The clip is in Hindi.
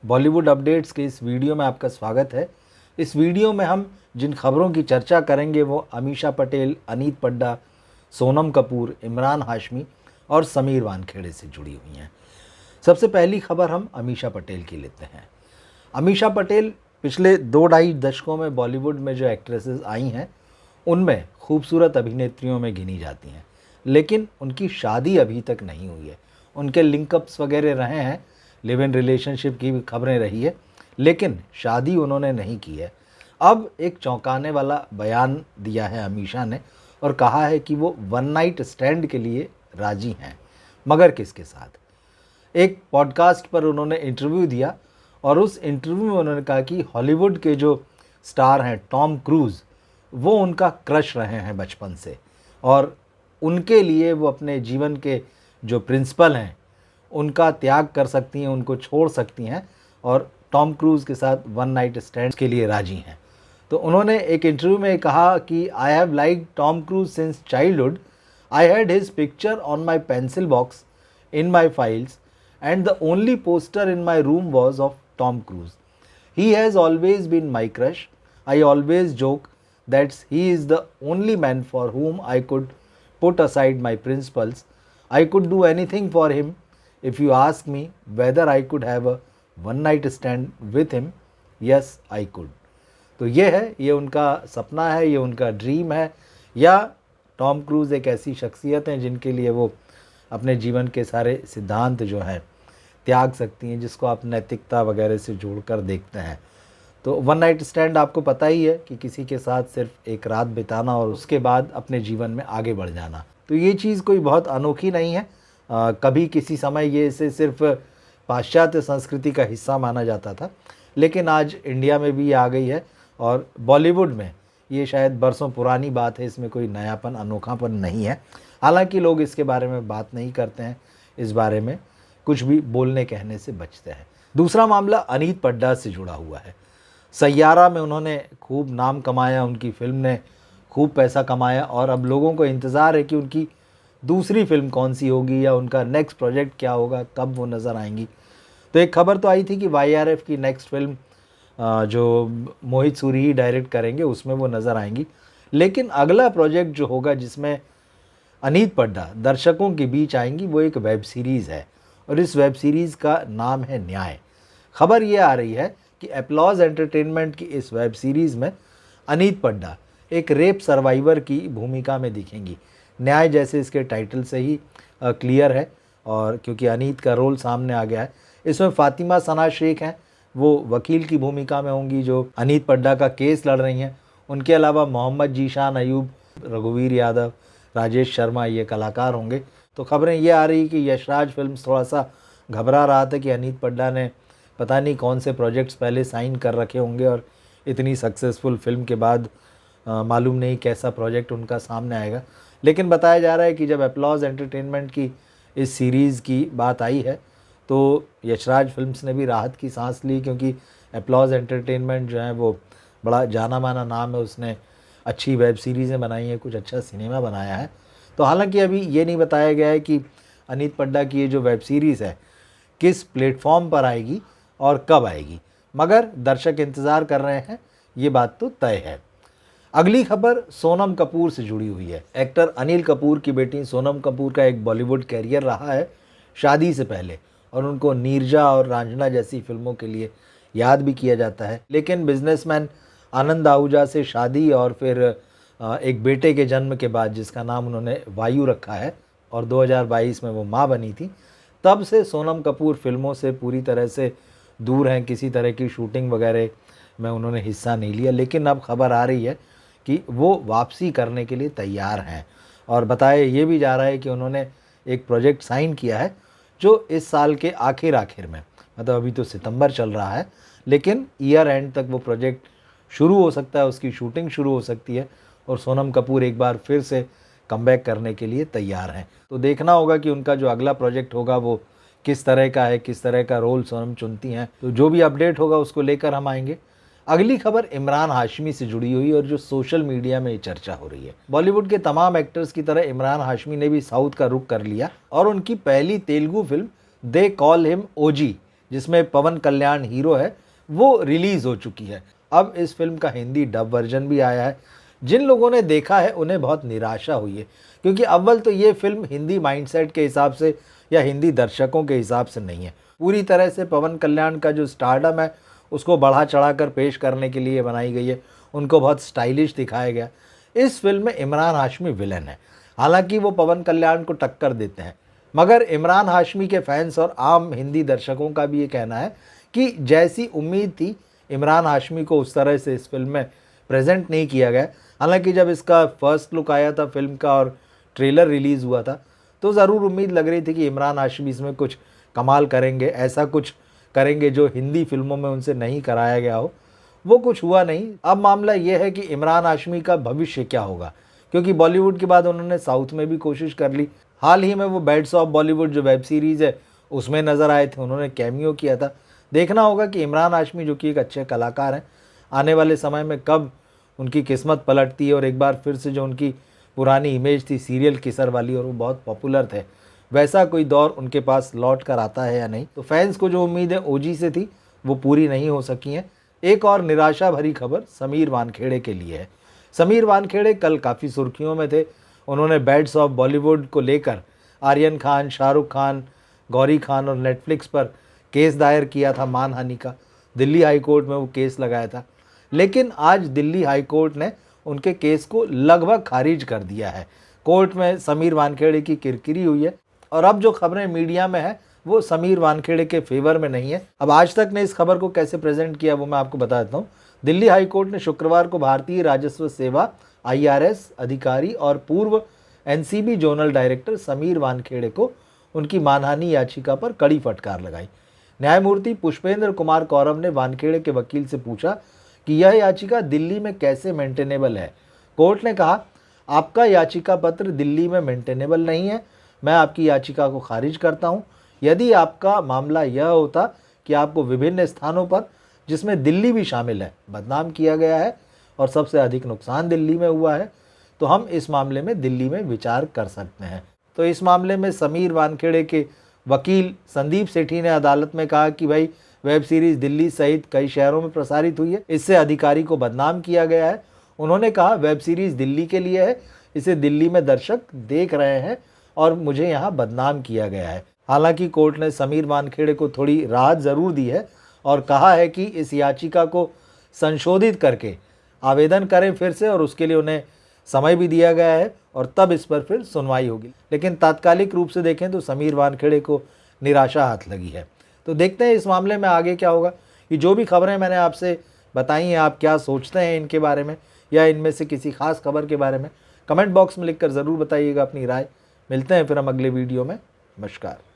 बॉलीवुड अपडेट्स के इस वीडियो में आपका स्वागत है। इस वीडियो में हम जिन खबरों की चर्चा करेंगे वो अमीषा पटेल, अनीत पड्डा, सोनम कपूर, इमरान हाशमी और समीर वानखेड़े से जुड़ी हुई हैं। सबसे पहली खबर हम अमीषा पटेल की लेते हैं। अमीषा पटेल पिछले 2-2.5 दशकों में बॉलीवुड में जो एक्ट्रेसेस आई हैं उनमें खूबसूरत अभिनेत्रियों में गिनी जाती हैं, लेकिन उनकी शादी अभी तक नहीं हुई है। उनके लिंकअप्स वगैरह रहे हैं, लिव इन रिलेशनशिप की भी खबरें रही है, लेकिन शादी उन्होंने नहीं की है। अब एक चौंकाने वाला बयान दिया है अमीषा ने और कहा है कि वो वन नाइट स्टैंड के लिए राजी हैं, मगर किसके साथ। एक पॉडकास्ट पर उन्होंने इंटरव्यू दिया और उस इंटरव्यू में उन्होंने कहा कि हॉलीवुड के जो स्टार हैं टॉम क्रूज़, वो उनका क्रश रहे हैं बचपन से और उनके लिए वो अपने जीवन के जो प्रिंसिपल हैं उनका त्याग कर सकती हैं, उनको छोड़ सकती हैं और टॉम क्रूज़ के साथ वन नाइट स्टैंड के लिए राजी हैं। तो उन्होंने एक इंटरव्यू में कहा कि I have like Tom Cruise since childhood. I had his picture on my pencil box in my files, and the only poster in my room was of Tom Cruise. He has always been my crush. I always joke that he is the only man for whom I could put aside my principles. I could do anything for him. If you ask me whether I could have a one night stand with him, yes I could. तो ये है, ये उनका सपना है, ये उनका ड्रीम है। या टॉम क्रूज़ एक ऐसी शख्सियत हैं जिनके लिए वो अपने जीवन के सारे सिद्धांत जो हैं त्याग सकती हैं, जिसको आप नैतिकता वगैरह से जोड़कर देखते हैं। तो वन नाइट स्टैंड आपको पता ही है कि किसी के साथ सिर्फ एक रात बिताना और उसके बाद अपने जीवन में आगे बढ़ जाना। तो ये चीज़ कोई बहुत अनोखी नहीं है। कभी किसी समय ये इसे सिर्फ पाश्चात्य संस्कृति का हिस्सा माना जाता था, लेकिन आज इंडिया में भी ये आ गई है और बॉलीवुड में ये शायद बरसों पुरानी बात है, इसमें कोई नयापन, अनोखापन नहीं है। हालांकि लोग इसके बारे में बात नहीं करते हैं, इस बारे में कुछ भी बोलने कहने से बचते हैं। दूसरा मामला अनीत पड्डा से जुड़ा हुआ है। सैयारा में उन्होंने खूब नाम कमाया, उनकी फ़िल्म ने खूब पैसा कमाया और अब लोगों को इंतज़ार है कि उनकी दूसरी फ़िल्म कौन सी होगी या उनका नेक्स्ट प्रोजेक्ट क्या होगा, कब वो नज़र आएंगी। तो एक खबर तो आई थी कि YRF की नेक्स्ट फ़िल्म जो मोहित सूरी ही डायरेक्ट करेंगे उसमें वो नज़र आएंगी, लेकिन अगला प्रोजेक्ट जो होगा जिसमें अनीत पड्डा दर्शकों के बीच आएंगी वो एक वेब सीरीज़ है और इस वेब सीरीज़ का नाम है न्याय। खबर ये आ रही है कि एप्लॉज एंटरटेनमेंट की इस वेब सीरीज़ में अनीत पड्डा एक रेप सर्वाइवर की भूमिका में दिखेंगी। न्याय जैसे इसके टाइटल से ही क्लियर है और क्योंकि अनीत का रोल सामने आ गया है। इसमें फ़ातिमा सना शेख हैं, वो वकील की भूमिका में होंगी जो अनीत पड्डा का केस लड़ रही हैं। उनके अलावा मोहम्मद जीशान अयूब, रघुवीर यादव, राजेश शर्मा ये कलाकार होंगे। तो खबरें ये आ रही कि यशराज फिल्म्स थोड़ा सा घबरा रहा था कि अनीत पड्डा ने पता नहीं कौन से प्रोजेक्ट्स पहले साइन कर रखे होंगे और इतनी सक्सेसफुल फिल्म के बाद मालूम नहीं कैसा प्रोजेक्ट उनका सामने आएगा। लेकिन बताया जा रहा है कि जब एप्लॉज एंटरटेनमेंट की इस सीरीज़ की बात आई है तो यशराज फिल्म्स ने भी राहत की सांस ली, क्योंकि एप्लॉज एंटरटेनमेंट जो है वो बड़ा जाना माना नाम है, उसने अच्छी वेब सीरीज़ें बनाई हैं, कुछ अच्छा सिनेमा बनाया है। तो हालांकि अभी ये नहीं बताया गया है कि अनीत पड्डा की ये जो वेब सीरीज़ है किस प्लेटफॉर्म पर आएगी और कब आएगी, मगर दर्शक इंतज़ार कर रहे हैं, ये बात तो तय है। अगली खबर सोनम कपूर से जुड़ी हुई है। एक्टर अनिल कपूर की बेटी सोनम कपूर का एक बॉलीवुड कैरियर रहा है शादी से पहले और उनको नीरजा और रांझना जैसी फिल्मों के लिए याद भी किया जाता है। लेकिन बिजनेसमैन आनंद आहूजा से शादी और फिर एक बेटे के जन्म के बाद जिसका नाम उन्होंने वायु रखा है और 2022 में वो माँ बनी थी, तब से सोनम कपूर फिल्मों से पूरी तरह से दूर हैं। किसी तरह की शूटिंग वगैरह में उन्होंने हिस्सा नहीं लिया, लेकिन अब खबर आ रही है कि वो वापसी करने के लिए तैयार हैं और बताया ये भी जा रहा है कि उन्होंने एक प्रोजेक्ट साइन किया है जो इस साल के आखिर में, मतलब अभी तो सितंबर चल रहा है, लेकिन ईयर एंड तक वो प्रोजेक्ट शुरू हो सकता है, उसकी शूटिंग शुरू हो सकती है और सोनम कपूर एक बार फिर से कमबैक करने के लिए तैयार हैं। तो देखना होगा कि उनका जो अगला प्रोजेक्ट होगा वो किस तरह का है, किस तरह का रोल सोनम चुनती हैं। तो जो भी अपडेट होगा उसको लेकर हम आएंगे। अगली खबर इमरान हाशमी से जुड़ी हुई और जो सोशल मीडिया में चर्चा हो रही है। बॉलीवुड के तमाम एक्टर्स की तरह इमरान हाशमी ने भी साउथ का रुख कर लिया और उनकी पहली Telugu film they call him OG जिसमें पवन कल्याण हीरो है, वो रिलीज़ हो चुकी है। अब इस फिल्म का हिंदी डब वर्जन भी आया है। जिन लोगों ने देखा है उन्हें बहुत निराशा हुई है, क्योंकि अव्वल तो ये फिल्म हिंदी माइंडसेट के हिसाब से या हिंदी दर्शकों के हिसाब से नहीं है। पूरी तरह से पवन कल्याण का जो स्टारडम है उसको बढ़ा चढ़ा कर पेश करने के लिए बनाई गई है। उनको बहुत स्टाइलिश दिखाया गया। इस फिल्म में इमरान हाशमी विलन है। हालांकि वो पवन कल्याण को टक्कर देते हैं, मगर इमरान हाशमी के फैंस और आम हिंदी दर्शकों का भी ये कहना है कि जैसी उम्मीद थी इमरान हाशमी को उस तरह से इस फिल्म में प्रेजेंट नहीं किया गया। हालांकि जब इसका फर्स्ट लुक आया था फिल्म का और ट्रेलर रिलीज़ हुआ था तो ज़रूर उम्मीद लग रही थी कि इमरान हाशमी इसमें कुछ कमाल करेंगे, ऐसा कुछ करेंगे जो हिंदी फिल्मों में उनसे नहीं कराया गया हो। वो कुछ हुआ नहीं। अब मामला ये है कि इमरान हाशमी का भविष्य क्या होगा, क्योंकि बॉलीवुड के बाद उन्होंने साउथ में भी कोशिश कर ली। हाल ही में वो बैड्स ऑफ बॉलीवुड जो वेब सीरीज़ है उसमें नज़र आए थे, उन्होंने कैमियो किया था। देखना होगा कि इमरान हाशमी जो कि एक अच्छे कलाकार हैं, आने वाले समय में कब उनकी किस्मत पलटती है और एक बार फिर से जो उनकी पुरानी इमेज थी सीरियल किसर वाली और वो बहुत पॉपुलर थे, वैसा कोई दौर उनके पास लौट कर आता है या नहीं। तो फैंस को जो उम्मीदें ओजी से थी वो पूरी नहीं हो सकी हैं। एक और निराशा भरी खबर समीर वानखेड़े के लिए है। समीर वानखेड़े कल काफ़ी सुर्खियों में थे। उन्होंने बैड्स ऑफ बॉलीवुड को लेकर आर्यन खान, शाहरुख खान, गौरी खान और नेटफ्लिक्स पर केस दायर किया था मानहानि का। दिल्ली हाई कोर्ट में वो केस लगाया था, लेकिन आज दिल्ली हाई कोर्ट ने उनके केस को लगभग खारिज कर दिया है। कोर्ट में समीर वानखेड़े की किरकिरी हुई है और अब जो खबरें मीडिया में है वो समीर वानखेड़े के फेवर में नहीं है। अब आज तक ने इस खबर को कैसे प्रेजेंट किया वो मैं आपको बता देता हूँ। दिल्ली हाई कोर्ट ने शुक्रवार को भारतीय राजस्व सेवा IRS अधिकारी और पूर्व NCB zonal director Sameer Wankhede को उनकी मानहानि याचिका पर कड़ी फटकार लगाई। न्यायमूर्ति पुष्पेंद्र कुमार कौरव ने वानखेड़े के वकील से पूछा कि यह याचिका दिल्ली में कैसे मेंटेनेबल है। कोर्ट ने कहा, आपका याचिका पत्र दिल्ली में मेंटेनेबल नहीं है, मैं आपकी याचिका को खारिज करता हूं। यदि आपका मामला यह होता कि आपको विभिन्न स्थानों पर, जिसमें दिल्ली भी शामिल है, बदनाम किया गया है और सबसे अधिक नुकसान दिल्ली में हुआ है, तो हम इस मामले में दिल्ली में विचार कर सकते हैं। तो इस मामले में समीर वानखेड़े के वकील संदीप सेठी ने अदालत में कहा कि भाई वेब सीरीज़ दिल्ली सहित कई शहरों में प्रसारित हुई है, इससे अधिकारी को बदनाम किया गया है। उन्होंने कहा वेब सीरीज़ दिल्ली के लिए है, इसे दिल्ली में दर्शक देख रहे हैं और मुझे यहाँ बदनाम किया गया है। हालांकि कोर्ट ने समीर वानखेड़े को थोड़ी राहत ज़रूर दी है और कहा है कि इस याचिका को संशोधित करके आवेदन करें फिर से, और उसके लिए उन्हें समय भी दिया गया है और तब इस पर फिर सुनवाई होगी। लेकिन तात्कालिक रूप से देखें तो समीर वानखेड़े को निराशा हाथ लगी है। तो देखते हैं इस मामले में आगे क्या होगा। ये जो भी खबरें मैंने आपसे बताई हैं, आप क्या सोचते हैं इनके बारे में या इनमें से किसी खास खबर के बारे में, कमेंट बॉक्स में लिखकर ज़रूर बताइएगा अपनी राय। मिलते हैं फिर हम अगले वीडियो में। नमस्कार।